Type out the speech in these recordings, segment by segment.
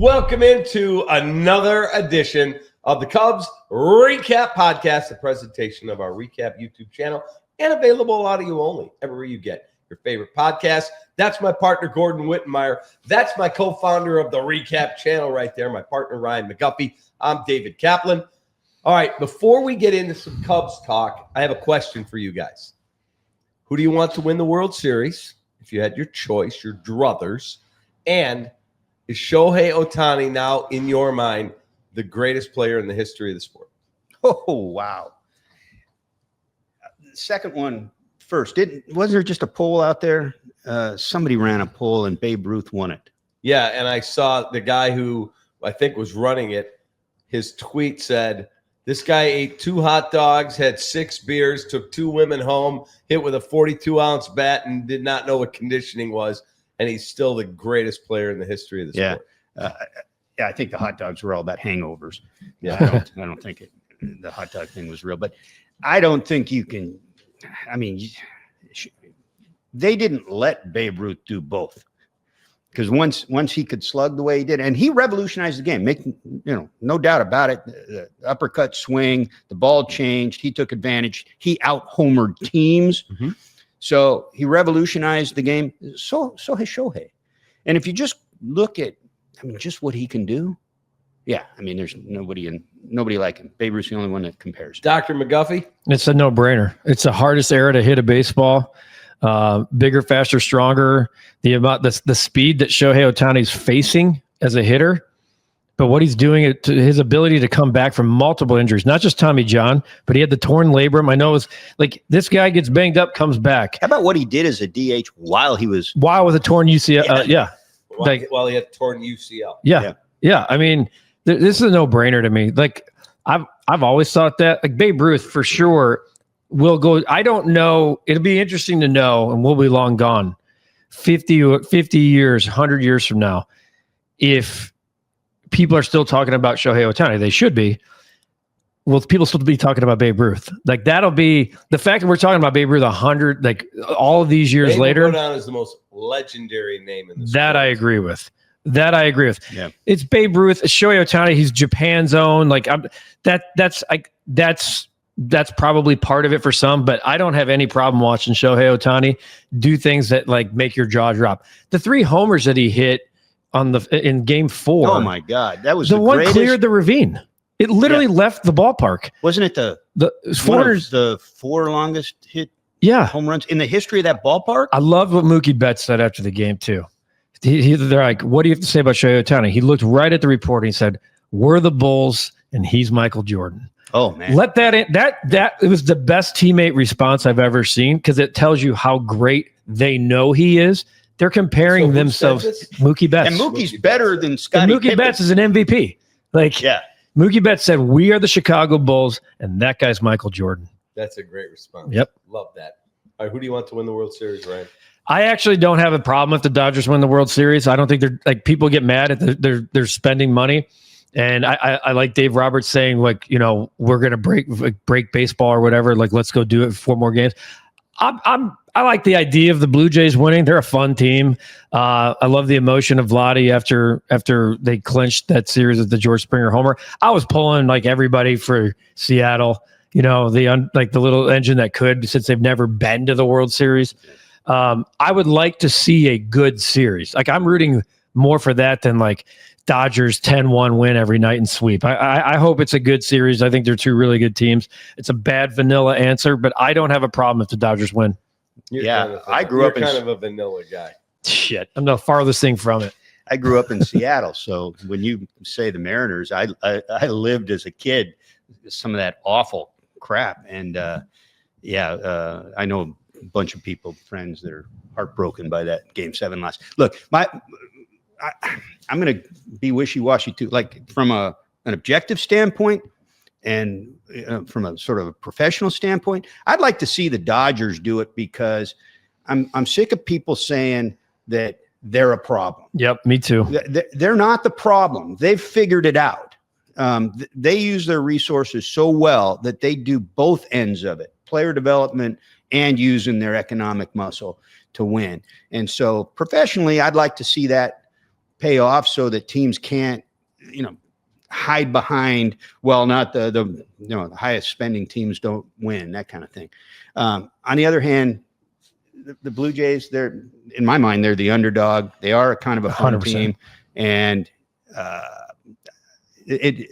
Welcome into another edition of the Cubs REKAP Podcast, a presentation of our REKAP YouTube channel and available audio only everywhere you get your favorite podcast. That's my partner, Gordon Wittenmeyer. That's my co-founder of the REKAP channel right there, my partner, Ryan McGuffey. I'm David Kaplan. All right, before we get into some Cubs talk, I have a question for you guys. Who do you want to win the World Series? If you had your choice, your druthers, and is Shohei Ohtani now, in your mind, the greatest player in the history of the sport? Oh, wow. The second one first. Wasn't there just a poll out there? Somebody ran a poll and Babe Ruth won it. Yeah, and I saw the guy who I think was running it. His tweet said, this guy ate 2 hot dogs, had 6 beers, took 2 women home, hit with a 42-ounce bat, and did not know what conditioning was. And he's still the greatest player in the history of the sport. I think the hot dogs were all about hangovers. Yeah, I don't think the hot dog thing was real. But I don't think you can. I mean, they didn't let Babe Ruth do both, because once he could slug the way he did, and he revolutionized the game. No doubt about it. The uppercut swing, the ball changed. He took advantage. He out-homered teams. Mm-hmm. So he revolutionized the game. So has Shohei. And if you just look at, just what he can do. Yeah, there's nobody like him. Babe Ruth's the only one that compares. Dr. McGuffey? It's a no-brainer. It's the hardest era to hit a baseball. Bigger, faster, stronger. The speed that Shohei Ohtani's facing as a hitter, but what he's doing, to his ability to come back from multiple injuries, not just Tommy John, but he had the torn labrum. I know it's like this guy gets banged up, comes back. How about what he did as a DH while with a torn UCL? While he had torn UCL. Yeah. This is a no-brainer to me. Like I've always thought that. Like Babe Ruth for sure will go. I don't know. It'll be interesting to know, and we'll be long gone, 50 years, 100 years from now, if people are still talking about Shohei Ohtani. They should be. Will people still be talking about Babe Ruth? Like that'll be the fact that we're talking about Babe Ruth 100, like all of these years later. Go down as the most legendary name in the sport. I agree with. That I agree with. Yeah. It's Babe Ruth. It's Shohei Ohtani. He's Japan's own. Like that's probably part of it for some, but I don't have any problem watching Shohei Ohtani do things that like make your jaw drop. The 3 homers that he hit in Game 4. Oh my God, that was the one greatest. Cleared the ravine. It literally left the ballpark. Wasn't it the 4 longest hit home runs in the history of that ballpark? I love what Mookie Betts said after the game too. They're like, what do you have to say about Shohei Ohtani? He looked right at the report and he said, we're the Bulls and he's Michael Jordan. Oh man. Let that in. That it was the best teammate response I've ever seen, because it tells you how great they know he is. They're comparing themselves. Mookie Betts. And Mookie's better than Scottie Mookie Pippen. Betts is an MVP. Mookie Betts said, we are the Chicago Bulls, and that guy's Michael Jordan. That's a great response. Yep. Love that. All right, who do you want to win the World Series, Ryan? I actually don't have a problem if the Dodgers win the World Series. I don't think they're like, people get mad at they're spending money. And I like Dave Roberts saying, like, we're going to break baseball or whatever. Like, let's go do it for 4 more games. I like the idea of the Blue Jays winning. They're a fun team. I love the emotion of Vladdy after they clinched that series with the George Springer homer. I was pulling like everybody for Seattle. The little engine that could, since they've never been to the World Series. I would like to see a good series. Like I'm rooting more for that than like Dodgers 10-1 win every night and sweep. I hope it's a good series. I think they're 2 really good teams. It's a bad vanilla answer, but I don't have a problem if the Dodgers win. I grew up kind of a vanilla guy. Shit, I'm the farthest thing from it. I grew up in Seattle, so when you say the Mariners, I lived as a kid some of that awful crap, and I know a bunch of people, friends that are heartbroken by that Game 7 loss. Look, I'm going to be wishy-washy too. Like from an objective standpoint and from a sort of a professional standpoint, I'd like to see the Dodgers do it, because I'm sick of people saying that they're a problem. Yep, me too. They're not the problem. They've figured it out. They use their resources so well that they do both ends of it, player development and using their economic muscle to win. And so professionally, I'd like to see that pay off so that teams can't, hide behind, well, not the highest spending teams don't win, that kind of thing. On the other hand, the Blue Jays, they're, in my mind, they're the underdog. They are a kind of a fun 100%. team. And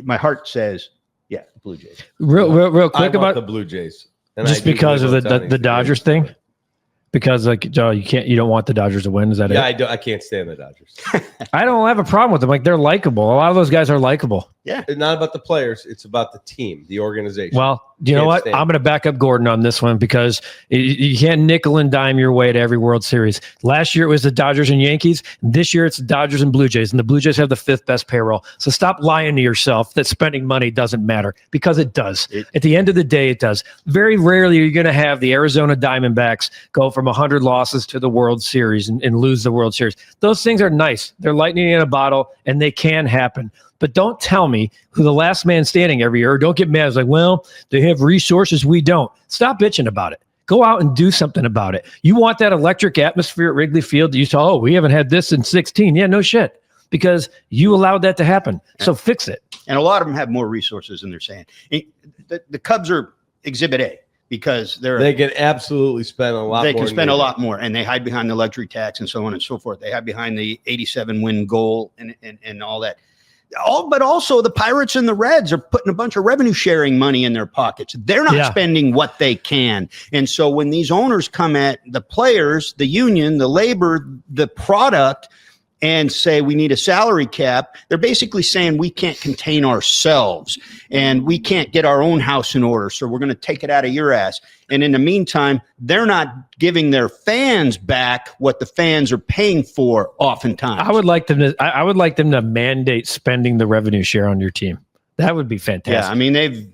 my heart says, yeah, Blue Jays. Real quick I want about the Blue Jays. And just I do because of believe the Ohtani's Dodgers great. thing. Because Joe, you don't want the Dodgers to win. Is that Yeah, it? I can't stand the Dodgers. I don't have a problem with them. Like, they're likable. A lot of those guys are likable. Yeah. It's not about the players. It's about the team, the organization. Well, you know Can't what? stand I'm going to back up Gordon on this one because you can't nickel and dime your way to every World Series. Last year it was the Dodgers and Yankees. This year it's the Dodgers and Blue Jays, and the Blue Jays have the 5th best payroll. So stop lying to yourself that spending money doesn't matter, because it does. At the end of the day, it does. Very rarely are you going to have the Arizona Diamondbacks go from 100 losses to the World Series and lose the World Series. Those things are nice. They're lightning in a bottle, and they can happen. But don't tell me who the last man standing every year, or don't get mad. It's like, well, they have resources, we don't. Stop bitching about it. Go out and do something about it. You want that electric atmosphere at Wrigley Field? You saw, we haven't had this in 16. Yeah, no shit. Because you allowed that to happen. So fix it. And a lot of them have more resources than they're saying. The Cubs are Exhibit A because they can absolutely spend a lot more. They can spend a lot more, and they hide behind the luxury tax and so on and so forth. They hide behind the 87 win goal and all that. But also the Pirates and the Reds are putting a bunch of revenue sharing money in their pockets. They're not spending what they can. And so when these owners come at the players, the union, the labor, the product, and say we need a salary cap, they're basically saying we can't contain ourselves and we can't get our own house in order, so we're going to take it out of your ass. And in the meantime, they're not giving their fans back what the fans are paying for oftentimes. I would like them to mandate spending the revenue share on your team. That would be fantastic. Yeah, I mean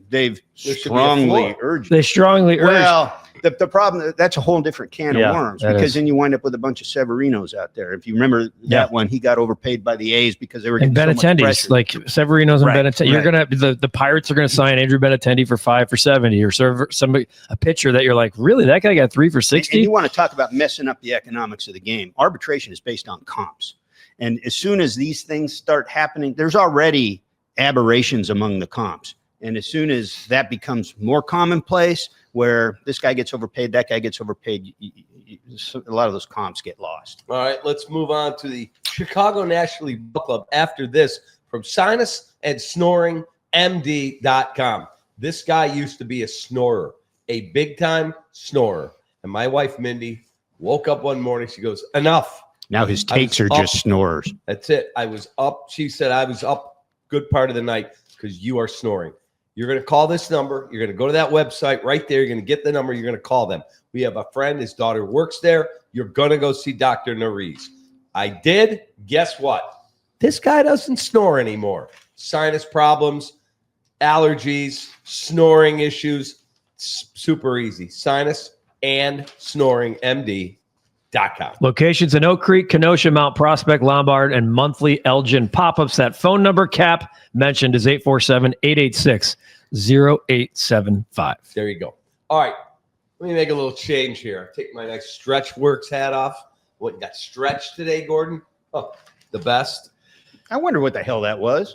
they've strongly urged. They strongly urge. Well, the problem, that's a whole different can of worms, because then you wind up with a bunch of Severinos out there. If you remember that one, he got overpaid by the A's because they were getting and Benintendi's, like Severinos and Benintendi. You're gonna the Pirates are gonna sign Andrew Benintendi for 5 for 70, or a pitcher that you're like, really, that guy got 3 for 60. And you want to talk about messing up the economics of the game? Arbitration is based on comps, and as soon as these things start happening, there's already aberrations among the comps. And as soon as that becomes more commonplace, where this guy gets overpaid, that guy gets overpaid, a lot of those comps get lost. All right, let's move on to the Chicago National League Book Club after this from Sinus and Snoring MD.com. This guy used to be a snorer, a big-time snorer. And my wife, Mindy, woke up one morning. She goes, enough. Now his takes are just snorers. That's it. I was up. She said I was up good part of the night because you are snoring. You're going to call this number. You're going to go to that website right there. You're going to get the number. You're going to call them. We have a friend. His daughter works there. You're going to go see Dr. Nariz. I did. Guess what? This guy doesn't snore anymore. Sinus problems, allergies, snoring issues. Super easy. Sinus and Snoring MD.com. Locations in Oak Creek, Kenosha, Mount Prospect, Lombard, and monthly Elgin pop-ups. That phone number Cap mentioned is 847-886-0875. There you go. All right. Let me make a little change here. Take my nice Stretch Works hat off. What, you got stretched today, Gordon? Oh, the best. I wonder what the hell that was.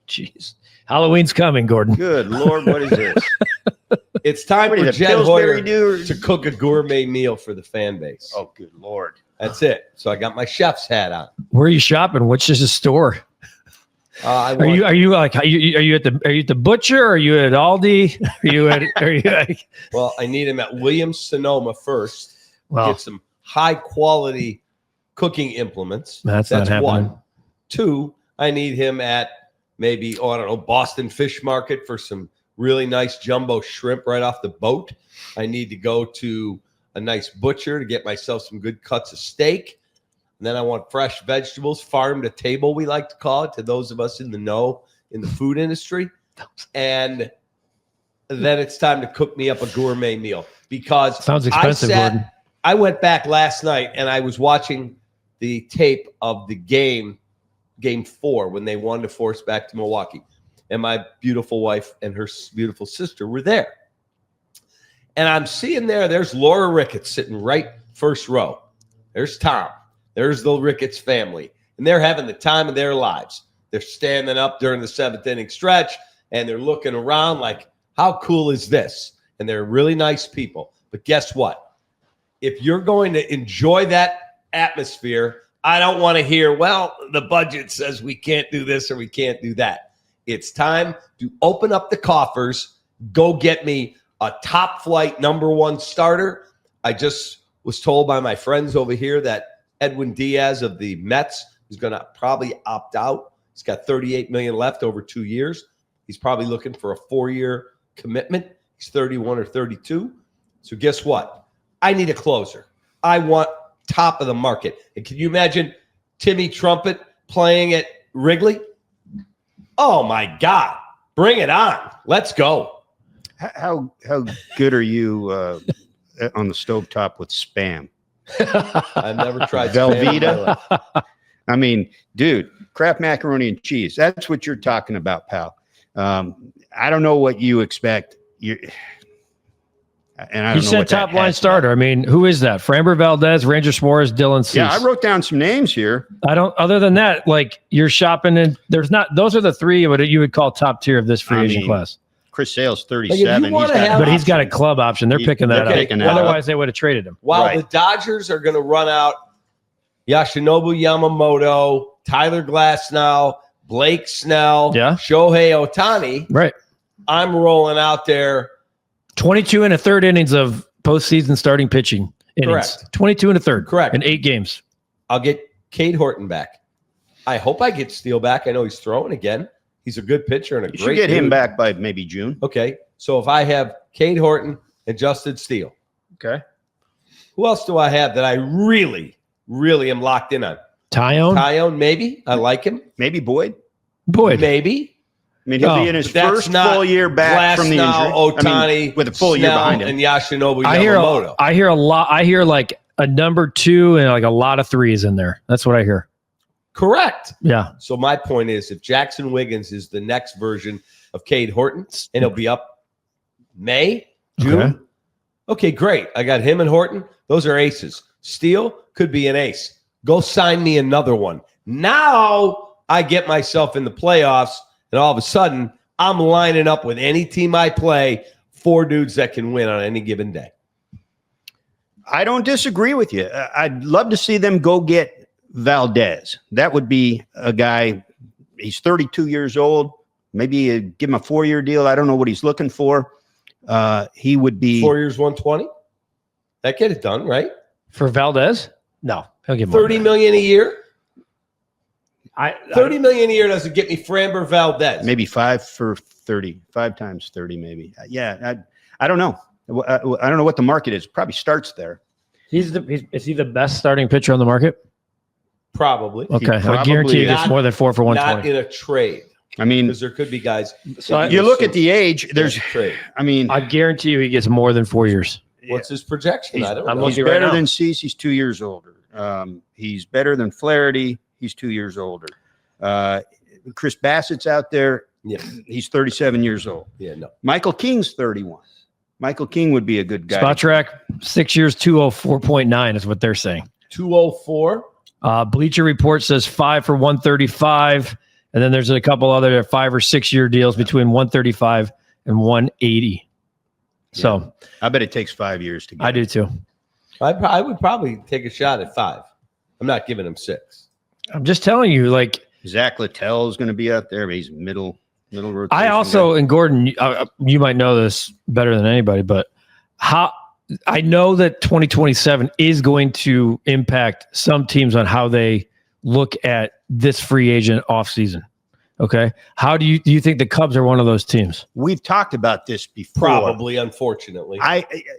Jeez. Halloween's coming, Gordon. Good Lord, what is this? It's time What for is it, Jen Pillsbury Hoyer to cook a gourmet meal for the fan base. Oh, good Lord. That's it. So I got my chef's hat on. Where are you shopping? Which is a store? Are you at the butcher? Are you at Aldi? Well, I need him at Williams Sonoma first. Well, get some high quality cooking implements. That's not happening. 1. 2, I need him at maybe, Boston Fish Market for some really nice jumbo shrimp right off the boat. I need to go to a nice butcher to get myself some good cuts of steak. And then I want fresh vegetables, farm to table, we like to call it, to those of us in the know in the food industry. And then it's time to cook me up a gourmet meal, because sounds expensive, Gordon. I went back last night and I was watching the tape of the game 4, when they won to force back to Milwaukee. And my beautiful wife and her beautiful sister were there. And I'm seeing there's Laura Ricketts sitting right first row. There's Tom. There's the Ricketts family. and they're having the time of their lives. They're standing up during the 7th inning stretch, and they're looking around like, how cool is this? And they're really nice people. But guess what? If you're going to enjoy that atmosphere, I don't want to hear, well, the budget says we can't do this or we can't do that. It's time to open up the coffers, go get me a top flight number 1 starter. I just was told by my friends over here that Edwin Diaz of the Mets is going to probably opt out. He's got $38 million left over 2 years. He's probably looking for a 4-year commitment. He's 31 or 32. So guess what? I need a closer. I want top of the market. And can you imagine Timmy Trumpet playing at Wrigley? Oh my God. Bring it on. Let's go. How good are you on the stovetop with Spam? I've never tried Spam in my life. I mean, dude, Kraft macaroni and cheese. That's what you're talking about, pal. I don't know what you expect. And I don't You know said what that top line has starter. I mean, who is that? Framber Valdez, Ranger Suarez, Dylan Cease. Yeah, I wrote down some names here. I don't. Other than that, like you're shopping, and there's not. Those are the 3 what you would call top tier of this free agent class. Chris Sale's Like, if 37. you wanna have- But he's got a club option. They're picking that they're picking up. that up. Otherwise, they would have traded him. While Right. the Dodgers are going to run out Yoshinobu Yamamoto, Tyler Glasnow, Blake Snell, Yeah. Shohei Ohtani, Right. I'm rolling out there. 22 and a third innings of postseason starting pitching innings. Correct. 22 and a third. Correct. In 8 games. I'll get Cade Horton back. I hope I get Steele back. I know he's throwing again. He's a good pitcher and a You should great get him dude. back by maybe June. Okay. So if I have Cade Horton and Justin Steele, Okay. who else do I have that I really, really am locked in on? Tyone. Tyone, maybe. I like him. Maybe Boyd. Boyd. Maybe. I mean, he'll No, be in his But that's first not full year back from the injury. Glasnow, Ohtani, I mean, with a full year Snell, behind him. and Yoshinobu I Yamamoto. hear a lot. I hear like a number 2 and like a lot of 3s in there. That's what I hear. Correct. Yeah. So my point is, if Jackson Wiggins is the next version of Cade Horton, and he'll be up May, June. Okay, great. I got him and Horton. Those are aces. Steele could be an ace. Go sign me another one. Now I get myself in the playoffs, and all of a sudden I'm lining up with any team I play 4 dudes that can win on any given day. I don't disagree with you. I'd love to see them go get Valdez. That would be a guy. He's 32 years old. Maybe give him a 4-year deal. I don't know what he's looking for. He would be 4 years, 120. That get it done, right? For Valdez? No. He'll get more. $30 million a year. I $30 million a year doesn't get me Framber Valdez. maybe 5 for 30, 5 times 30, maybe. Yeah, I don't know. I don't know what the market is. Probably starts there. is he the best starting pitcher on the market? Probably. Okay. I probably guarantee you is. it's more than 4 for Not 120. in a trade, I mean, because there could be guys. So you look at the age. There's, trade. I mean, I guarantee you he gets more than 4 years. What's his projection? I don't I'm know. he's looking right better now. than Cease. He's 2 years older. He's better than Flaherty. He's 2 years older. Chris Bassett's out there. Yeah, He's 37 years old. yeah, no. Michael King's 31. Michael King would be a good guy. Spot track, 6 years, 204.9 is what they're saying. 204. Bleacher Report says 5 for 135. And then there's a couple other 5 or 6 year deals between 135 and 180. So I bet it takes 5 years to get. I do too. I would probably take a shot at 5. I'm not giving him 6. I'm just telling you, like, Zach Littell is going to be out there. But he's middle rotation. I also, and Gordon, you might know this better than anybody, but how I know that 2027 is going to impact some teams on how they look at this free agent offseason. Okay. How do you think the Cubs are one of those teams? We've talked about this before. Probably, unfortunately.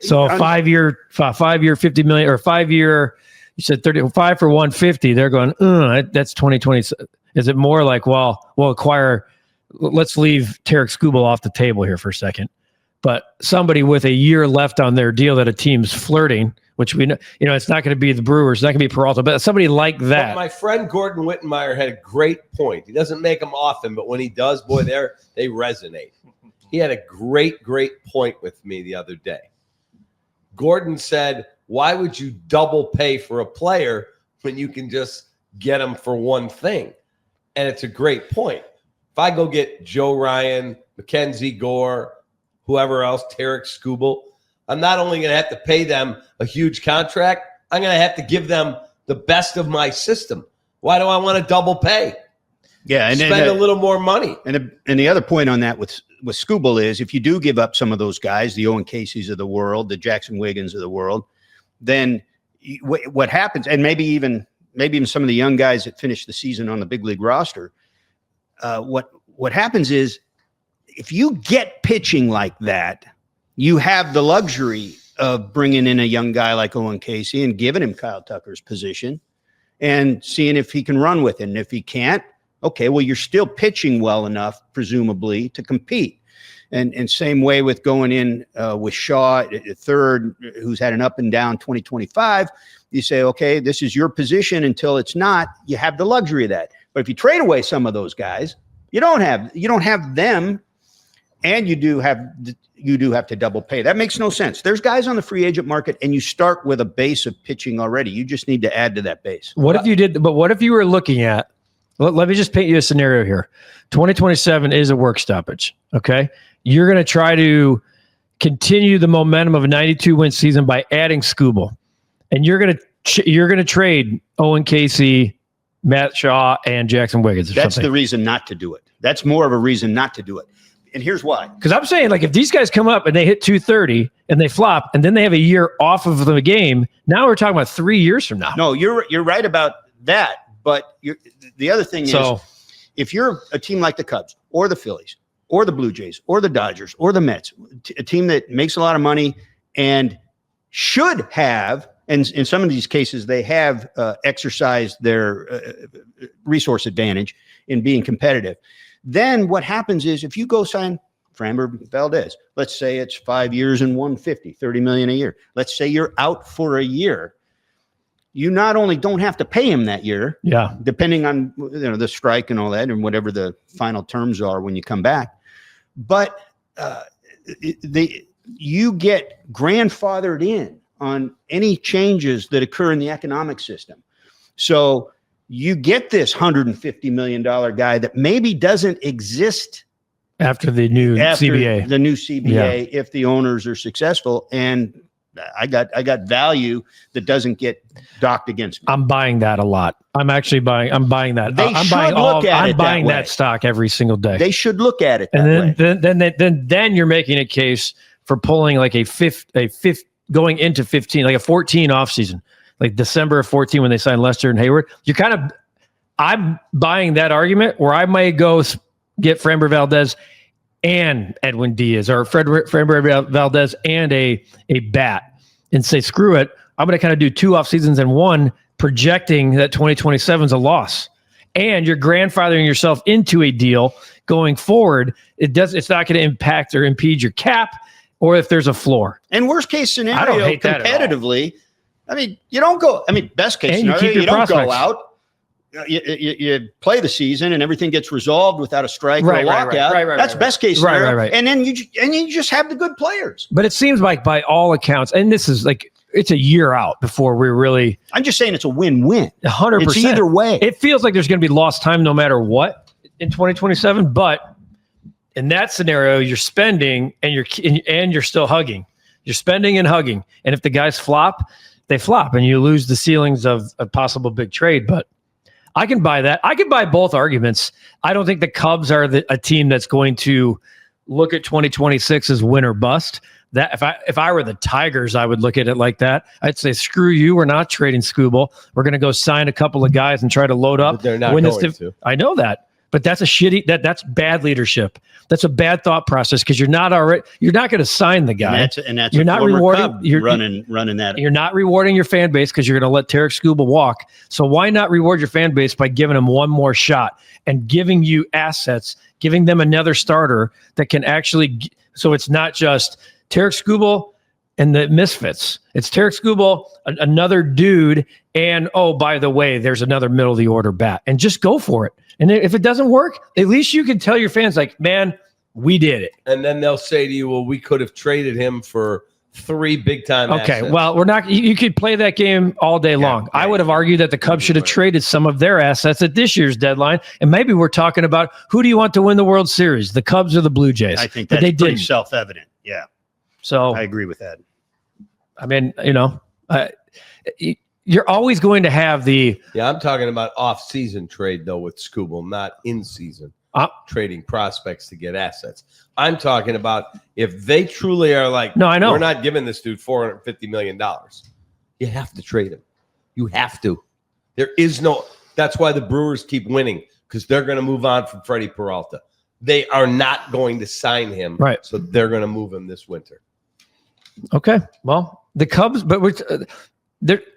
So a 5 year, 50 million or 5 year, you said 35 for 150. They're going, that's 2020. Is it more like, well, we'll acquire, let's leave Tarek Skubal off the table here for a second, but somebody with a year left on their deal that a team's flirting, which we know, it's not going to be the Brewers, it's not going to be Peralta, but somebody like that. But my friend Gordon Wittenmeyer had a great point. He doesn't make them often, but when he does, boy, they resonate. He had a great point with me the other day. Gordon said, why would you double pay for a player when you can just get them for one thing. And it's a great point. If I go get Joe Ryan, Mackenzie Gore, whoever else, Tarek Skubal, I'm not only going to have to pay them a huge contract, I'm going to have to give them the best of my system. Why do I want to double pay? Yeah, and spend a little more money. And the other point on that with Skubal is if you do give up some of those guys, the Owen Caissies of the world, the Jackson Wiggins of the world, then what happens, and maybe even some of the young guys that finish the season on the big league roster, what happens is if you get pitching like that, you have the luxury of bringing in a young guy like Owen Caissie and giving him Kyle Tucker's position and seeing if he can run with it. And if he can't, okay, well, you're still pitching well enough, presumably, to compete. And same way with going in with Shaw at third, who's had an up and down 2025. You say, okay, this is your position until it's not. You have the luxury of that. But if you trade away some of those guys, you don't have them, and you do have to double pay. That makes no sense. There's guys on the free agent market, and you start with a base of pitching already. You just need to add to that base. What if you were looking at, let me just paint you a scenario here. 2027 is a work stoppage. Okay. You're going to try to continue the momentum of a 92-win season by adding Skubal, and you're going to trade Owen Caissie, Matt Shaw, and Jackson Wiggins. That's the reason not to do it. That's more of a reason not to do it. And here's why. Because I'm saying, like, if these guys come up and they hit 230 and they flop, and then they have a year off of the game, now we're talking about 3 years from now. No, you're right about that. But the other thing is, if you're a team like the Cubs or the Phillies or the Blue Jays or the Dodgers or the Mets, a team that makes a lot of money and should have, and in some of these cases, they have exercised their resource advantage in being competitive. Then what happens is if you go sign Framber Valdez, let's say it's 5 years and $150, $30 million a year. Let's say you're out for a year. You not only don't have to pay him that year, depending on the strike and all that, and whatever the final terms are when you come back, but you get grandfathered in on any changes that occur in the economic system. So you get this $150 million guy that maybe doesn't exist after the new CBA. The new CBA, if the owners are successful, and I got value that doesn't get docked against me. I'm buying that a lot. I'm buying that. I'm buying that stock every single day. They should look at it. Then you're making a case for pulling like a fifth going into 15, like a 14 offseason, like December of 14 when they signed Lester and Hayward. I'm buying that argument where I might go get Framber Valdez and Edwin Diaz, or Framber Valdez and a bat, and say, screw it. I'm going to kind of do 2 off seasons and one, projecting that 2027 is a loss. And you're grandfathering yourself into a deal going forward. It's not going to impact or impede your cap, or if there's a floor. And worst case scenario, I don't hate competitively, you don't go. Best case scenario, you don't go out. You play the season and everything gets resolved without a strike or a lockout. That's best case scenario. Right. And then you just have the good players. But it seems like by all accounts, and this is like, it's a year out before we really. I'm just saying it's a win-win. 100%. It's either way. It feels like there's going to be lost time no matter what in 2027. But in that scenario, you're spending and you're still hugging. You're spending and hugging. And if the guys flop, they flop, and you lose the ceilings of a possible big trade. But I can buy that. I can buy both arguments. I don't think the Cubs are a team that's going to look at 2026 as win or bust. That if I were the Tigers, I would look at it like that. I'd say, screw you. We're not trading Skubal.'re going to go sign a couple of guys and try to load up. But they're not going to. I know that. But that's that's bad leadership. That's a bad thought process, because you're not going to sign the guy. And that's you're not rewarding. You're running that. You're not rewarding your fan base because you're going to let Tarek Skubal walk. So why not reward your fan base by giving him one more shot and giving you assets, giving them another starter that can actually. So it's not just Tarek Skubal and the misfits. It's Tarek Skubal, another dude, and oh, by the way, there's another middle of the order bat, and just go for it. And if it doesn't work, at least you can tell your fans, like, man, we did it. And then they'll say to you, well, we could have traded him for 3 big-time Okay, assets. well, we're not. You could play that game all day long. I would have argued that the Cubs should have traded some of their assets at this year's deadline, and maybe we're talking about who do you want to win the World Series, the Cubs or the Blue Jays? I think that's pretty self-evident. Yeah, so I agree with that. I mean, you're always going to have the. Yeah, I'm talking about off-season trade though with Scooble, not in-season trading prospects to get assets. I'm talking about if they truly are like, no, I know we're not giving this dude $450 million. You have to trade him. You have to. There is no. That's why the Brewers keep winning, because they're going to move on from Freddie Peralta. They are not going to sign him, right? So they're going to move him this winter. Okay, well, the Cubs, but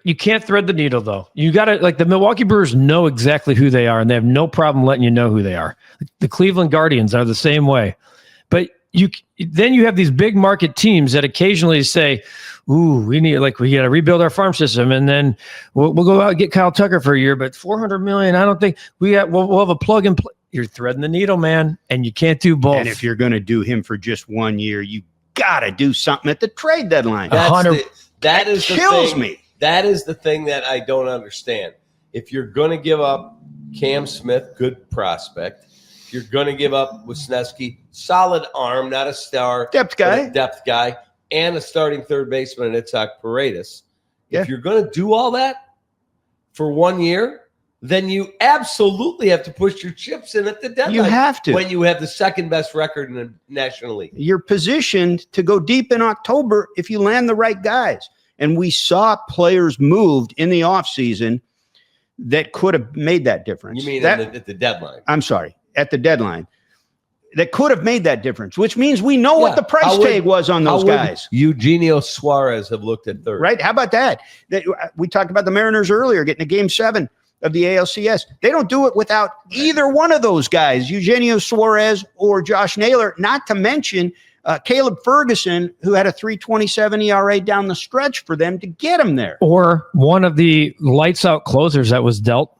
you can't thread the needle though. You got to the Milwaukee Brewers know exactly who they are, and they have no problem letting you know who they are. The Cleveland Guardians are the same way, but then you have these big market teams that occasionally say, "Ooh, we got to rebuild our farm system, and then we'll go out and get Kyle Tucker for a year, but $400 million, I don't think we'll have a plug and play." You're threading the needle, man, and you can't do both. And if you're going to do him for just 1 year, you got to do something at the trade deadline. That kills me. That is the thing that I don't understand. If you're going to give up Cam Smith, good prospect. If you're going to give up Wisniewski, solid arm, not a star. Depth guy. Depth guy. And a starting third baseman in Itzhak Paredes. Yeah. If you're going to do all that for 1 year, then you absolutely have to push your chips in at the deadline. You have to. When you have the second best record in the National League. You're positioned to go deep in October if you land the right guys. And we saw players moved in the offseason that could have made that difference. You mean at the deadline? I'm sorry, at the deadline. That could have made that difference, which means we know what the price tag was on those guys. Eugenio Suarez have looked at third. Right? How about that? We talked about the Mariners earlier getting to Game 7 of the ALCS. They don't do it without either one of those guys, Eugenio Suarez or Josh Naylor, not to mention Caleb Ferguson, who had a 3.27 ERA down the stretch for them to get him there. Or one of the lights out closers that was dealt.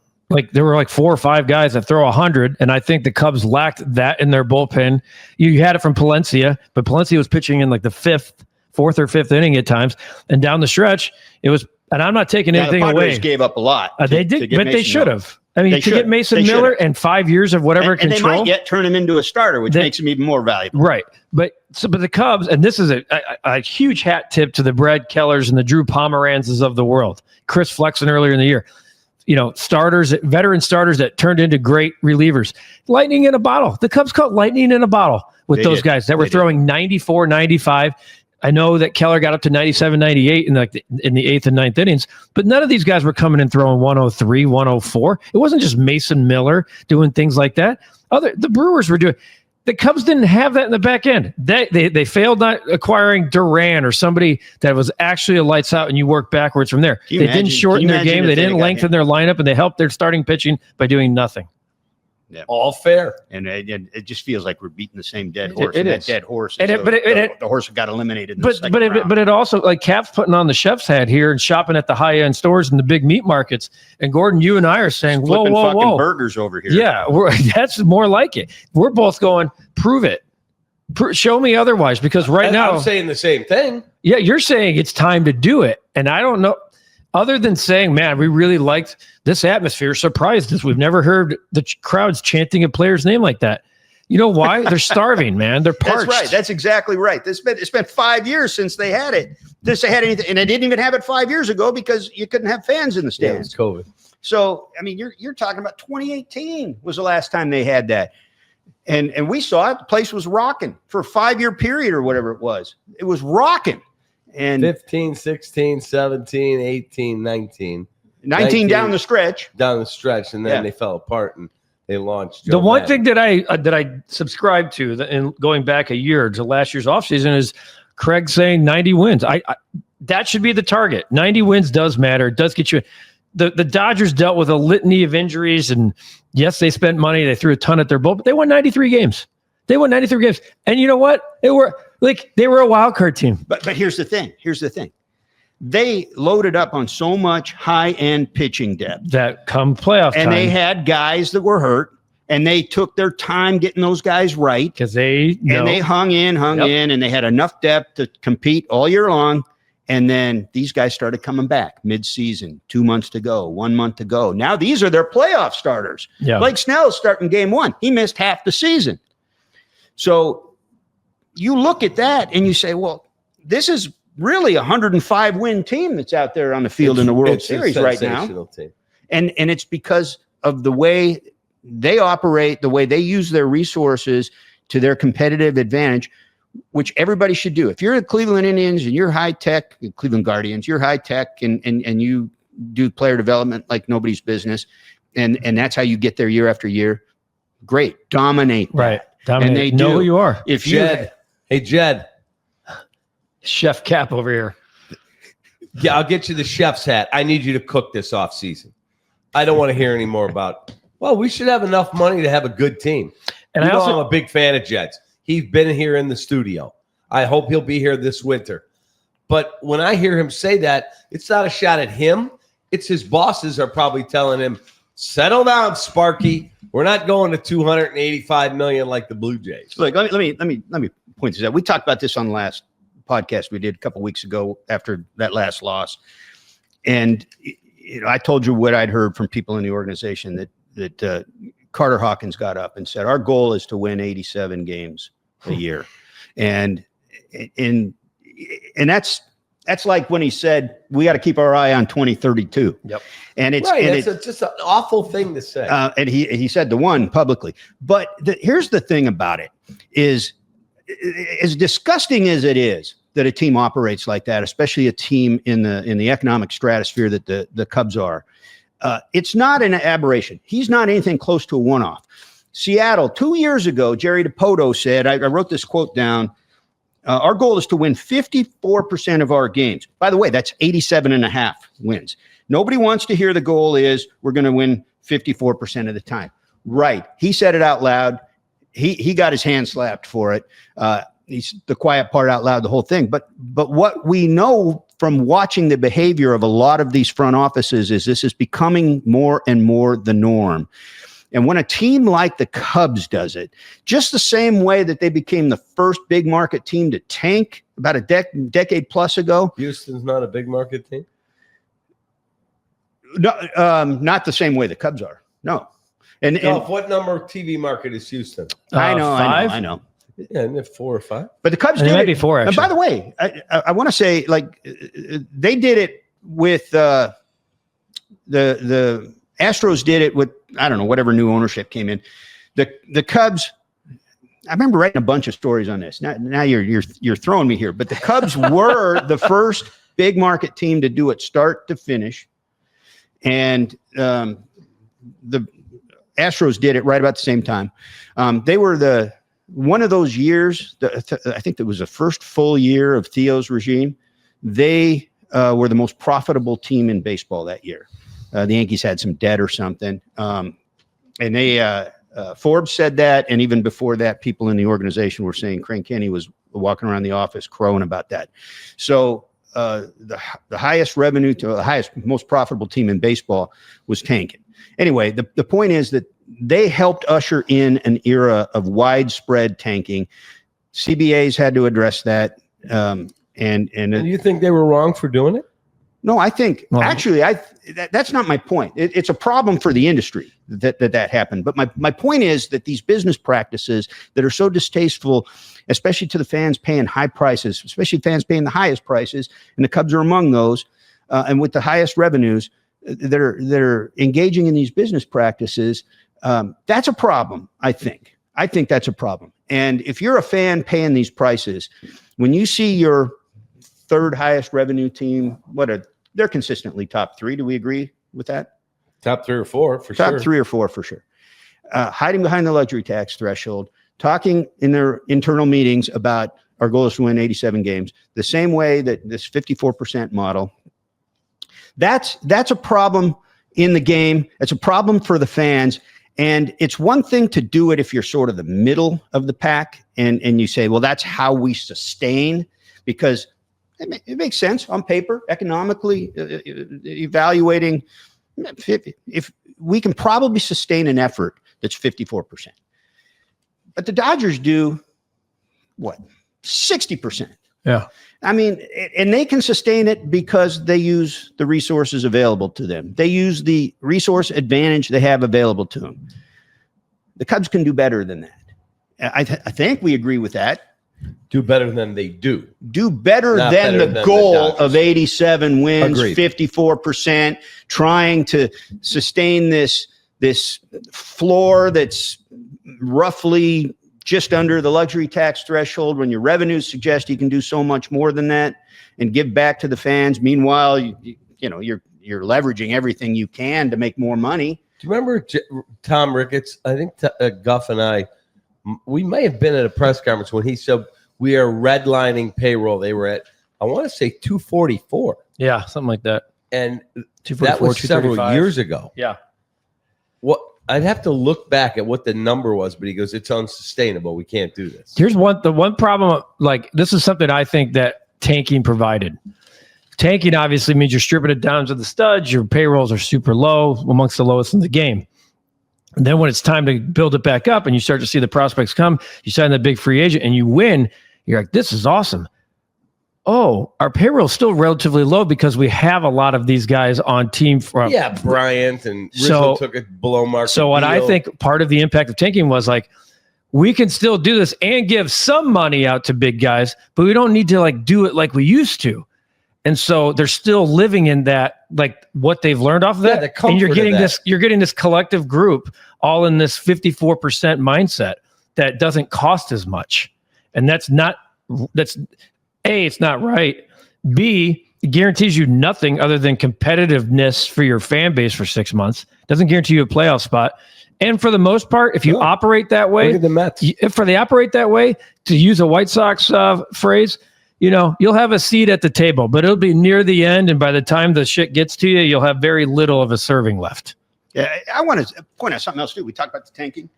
There were 4 or 5 guys that throw 100, and I think the Cubs lacked that in their bullpen. You had it from Palencia, but Palencia was pitching in the 4th or 5th inning at times, and down the stretch it was. And I'm not taking anything the Padres away. Gave up a lot. They did, but they should have. I mean, get Mason Miller and 5 years of whatever control. And they might yet turn him into a starter, which makes him even more valuable. Right. But the Cubs, and this is a huge hat tip to the Brad Kellers and the Drew Pomeranzes of the world. Chris Flexen earlier in the year. Veteran starters that turned into great relievers. Lightning in a bottle. The Cubs caught lightning in a bottle with those guys that were throwing 94, 95. I know that Keller got up to 97, 98 in the 8th and 9th innings, but none of these guys were coming in throwing 103, 104. It wasn't just Mason Miller doing things like that. The Brewers were doing. The Cubs didn't have that in the back end. They failed not acquiring Duran or somebody that was actually a lights out, and you work backwards from there. They didn't shorten their game. They didn't lengthen their lineup, and they helped their starting pitching by doing nothing. Yeah. All fair. And it just feels like we're beating the same dead horse. It and is. that dead horse. The horse got eliminated. But it also, Cap's putting on the chef's hat here and shopping at the high end stores and the big meat markets. And Gordon, you and I are saying, whoa, burgers over here. Yeah, that's more like it. We're both going, prove it. Show me otherwise, because now I'm saying the same thing. Yeah, you're saying it's time to do it, and I don't know. Other than saying, man, we really liked this atmosphere, surprised us. We've never heard the crowds chanting a player's name like that. You know why? They're starving, man. They're parched. That's right. That's exactly right. It's been 5 years since they had it. They didn't even have it 5 years ago because you couldn't have fans in the stands. Yeah, it's COVID. So, I mean, you're talking about 2018 was the last time they had that. And we saw it. The place was rocking for a 5-year period or whatever it was. It was rocking. And 15, 16, 17, 18, 19 down the stretch. And then they fell apart and they launched. The one thing that I subscribe to, and going back a year to last year's offseason, is Craig saying 90 wins. I that should be the target. 90 wins does matter. It does get you. The Dodgers dealt with a litany of injuries, and yes, they spent money. They threw a ton at their bull, but they won 93 games. And you know what? They were a wild card team. But here's the thing. They loaded up on so much high-end pitching depth that come playoff time. And they had guys that were hurt. And they took their time getting those guys right. Because they hung in, and they had enough depth to compete all year long. And then these guys started coming back mid-season, 2 months to go, 1 month to go. Now these are their playoff starters. Yeah. Blake Snell's starting game 1. He missed half the season. So you look at that and you say, well, this is really a 105-win team that's out there on the field in the World Series right now. Team. And it's because of the way they operate, the way they use their resources to their competitive advantage, which everybody should do. If you're the Cleveland Indians and you're high tech, Cleveland Guardians, you're high tech and you do player development like nobody's business, and that's how you get there year after year. Great. Dominate. Right. Dominate. And they know do. who you are. If Jed. Hey, Jed. Chef Cap over here. Yeah, I'll get you the chef's hat. I need you to cook this off season. I don't want to hear any more about, well, we should have enough money to have a good team. And I'm a big fan of Jed's. He's been here in the studio. I hope he'll be here this winter. But when I hear him say that, it's not a shot at him. It's his bosses are probably telling him, settle down, Sparky. We're not going to $285 million like the Blue Jays. Look, let me point this out. We talked about this on the last podcast we did a couple of weeks ago after that last loss. And I told you what I'd heard from people in the organization that Carter Hawkins got up and said, our goal is to win 87 games a year. And that's like when he said, we got to keep our eye on 2032. Yep. And it's right. It's just an awful thing to say. And he said the one publicly. But here's the thing about it is, as disgusting as it is that a team operates like that, especially a team in the economic stratosphere that the Cubs are, it's not an aberration. He's not anything close to a one-off. Seattle, 2 years ago, Jerry DiPoto said, I wrote this quote down, our goal is to win 54% of our games. By the way, that's 87.5 wins. Nobody wants to hear the goal is we're going to win 54% of the time. Right. He said it out loud. He got his hand slapped for it. He's the quiet part out loud, the whole thing. But what we know from watching the behavior of a lot of these front offices is this is becoming more and more the norm. And when a team like the Cubs does it, just the same way that they became the first big market team to tank about a decade plus ago. Houston's not a big market team? No, not the same way the Cubs are. No. And what number TV market is Houston? I know. Yeah, and if 4 or 5. But the Cubs did it. Might be 4, actually. And by the way, I want to say, like, they did it with the Astros did it with, I don't know, whatever new ownership came in. The Cubs, I remember writing a bunch of stories on this. Now you're throwing me here, but the Cubs were the first big market team to do it start to finish, and the Astros did it right about the same time. They were one of those years. I think it was the first full year of Theo's regime. They were the most profitable team in baseball that year. The Yankees had some debt or something. And they Forbes said that. And even before that, people in the organization were saying Crane Kenny was walking around the office crowing about that. So the highest revenue to the highest, most profitable team in baseball was tanking. Anyway, the point is that they helped usher in an era of widespread tanking. CBAs had to address that. And you think they were wrong for doing it? No, I think actually that's not my point. It's a problem for the industry that happened. But my point is that these business practices that are so distasteful, especially to the fans paying high prices, especially fans paying the highest prices, and the Cubs are among those, and with the highest revenues that are engaging in these business practices, that's a problem. I think that's a problem. And if you're a fan paying these prices, when you see your third highest revenue team, they're consistently top 3. Do we agree with that? Top 3 or 4 for sure. Top 3 or 4 for sure. Hiding behind the luxury tax threshold, talking in their internal meetings about our goal is to win 87 games, the same way that this 54% model, that's a problem in the game. It's a problem for the fans. And it's one thing to do it if you're sort of the middle of the pack and you say, well, that's how we sustain, because it makes sense on paper, economically, evaluating if we can probably sustain an effort that's 54%. But the Dodgers do what? 60%. Yeah. I mean, and they can sustain it because they use the resources available to them. They use the resource advantage they have available to them. The Cubs can do better than that. I think we agree with that. Do better than they do. Do better Not than better the than goal the of 87 wins, Agreed. 54%, trying to sustain this floor that's roughly just under the luxury tax threshold when your revenues suggest you can do so much more than that and give back to the fans. Meanwhile, you're leveraging everything you can to make more money. Do you remember Tom Ricketts? I think Guff and I, we may have been at a press conference when he said we are redlining payroll. They were at, I want to say 244. Yeah, something like that. And 244, that was several 235. years ago. Yeah. What I'd have to look back at what the number was, but he goes, it's unsustainable. We can't do this. Here's the one problem. Like, this is something I think that tanking provided. Tanking obviously means you're stripping it down to the studs. Your payrolls are super low, amongst the lowest in the game. And then when it's time to build it back up and you start to see the prospects come, you sign that big free agent and you win, you're like, this is awesome. Oh, our payroll is still relatively low because we have a lot of these guys on team. Yeah, Bryant and Rizzo took a below market. So what I think part of the impact of tanking was like, we can still do this and give some money out to big guys, but we don't need to like do it like we used to. And so they're still living in that, like what they've learned off of that. And you're getting this collective group all in this 54% mindset that doesn't cost as much. And it's not right. B, it guarantees you nothing other than competitiveness for your fan base for 6 months. Doesn't guarantee you a playoff spot. And for the most part, if you operate that way, look at the Mets. If they operate that way, to use a White Sox phrase, you'll have a seat at the table, but it'll be near the end. And by the time the shit gets to you, you'll have very little of a serving left. Yeah, I want to point out something else too. We talk about the tanking.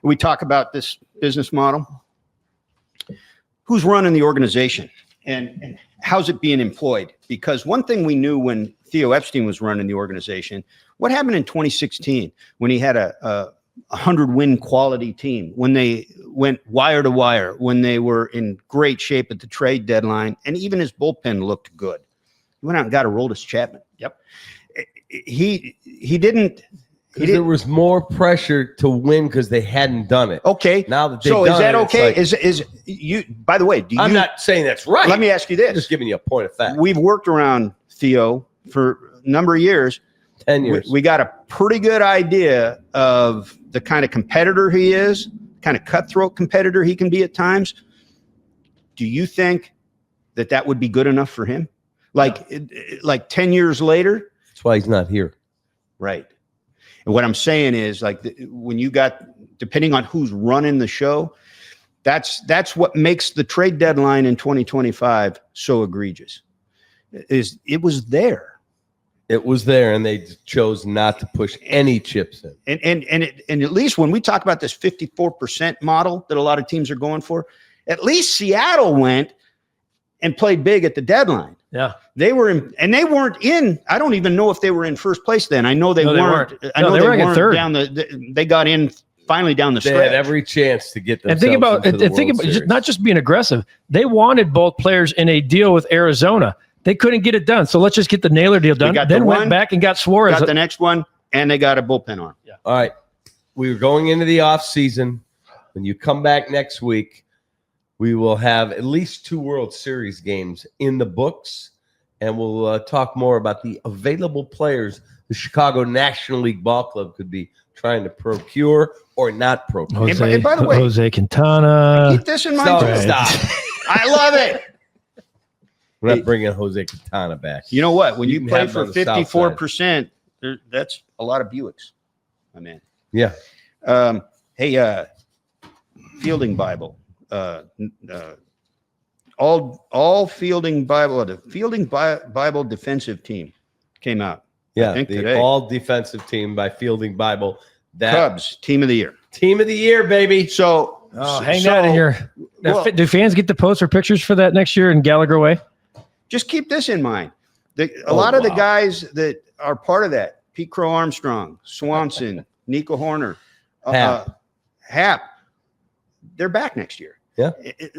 We talk about this business model. Who's running the organization and how's it being employed? Because one thing we knew when Theo Epstein was running the organization, what happened in 2016 when he had a 100-win quality team, when they went wire to wire, when they were in great shape at the trade deadline, and even his bullpen looked good. He went out and got Aroldis Chapman. Yep. He didn't. There was more pressure to win because they hadn't done it. Okay. Now that they've so done is that it, okay? like, is you? By the way, I'm not saying that's right. Let me ask you this. I'm just giving you a point of fact. We've worked around Theo for a number of years. 10 years. We got a pretty good idea of the kind of competitor he is, kind of cutthroat competitor he can be at times. Do you think that would be good enough for him? Like 10 years later? That's why he's not here. Right. And what I'm saying is, like, when you got, depending on who's running the show, that's what makes the trade deadline in 2025 so egregious. It was there. It was there, and they chose not to push any chips in. And at least when we talk about this 54% model that a lot of teams are going for, at least Seattle went and played big at the deadline. Yeah. They were in, and they weren't in. I don't even know if they were in first place then. I know they weren't. I know they weren't third. down they got in finally down the stretch. They had every chance to get themselves and think about just, not just being aggressive. They wanted both players in a deal with Arizona. They couldn't get it done. So let's just get the Naylor deal done. Then went back and got Suarez. Got the next one, and they got a bullpen arm. Yeah. All right. We were going into the offseason. When you come back next week, we will have at least 2 World Series games in the books, and we'll talk more about the available players the Chicago National League Ball Club could be trying to procure or not procure. And by the way, Jose Quintana. Keep this in mind. Stop. I love it. We're not bringing Jose Quintana back. You know what? When you play have for him on the south 54%, that's a lot of Buicks, my man. Yeah. Hey, Fielding Bible. All Fielding Bible. The Fielding Bible defensive team came out. Yeah, the today. All defensive team by Fielding Bible. Cubs team of the year. Team of the year, baby. So hang that in here. Do fans get to post for pictures for that next year in Gallagher Way? Just keep this in mind. A lot of the guys that are part of that, Pete Crow Armstrong, Swanson, Nico Horner, Hap, they're back next year. Yeah.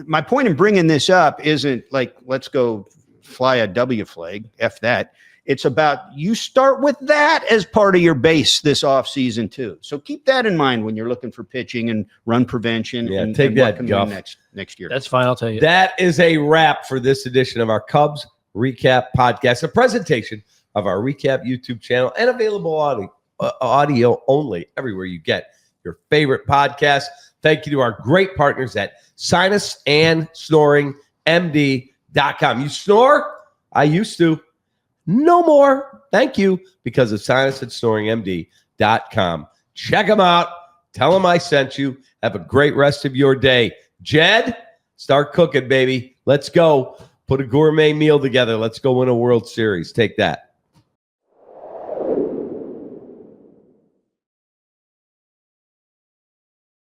My point in bringing this up isn't like, let's go fly a W flag. F that. It's about you start with that as part of your base this offseason too. So keep that in mind when you're looking for pitching and run prevention. Yeah, and, take and that, what can Guff. win next year. That's fine. I'll tell you. That is a wrap for this edition of our Cubs Recap Podcast, a presentation of our Recap YouTube channel and available audio only everywhere you get your favorite podcast. Thank you to our great partners at SinusandSnoringMD.com. You snore? I used to. No more. Thank you. Because of SinusandSnoringMD.com. Check them out. Tell them I sent you. Have a great rest of your day. Jed, start cooking, baby. Let's go. Put a gourmet meal together. Let's go win a World Series. Take that.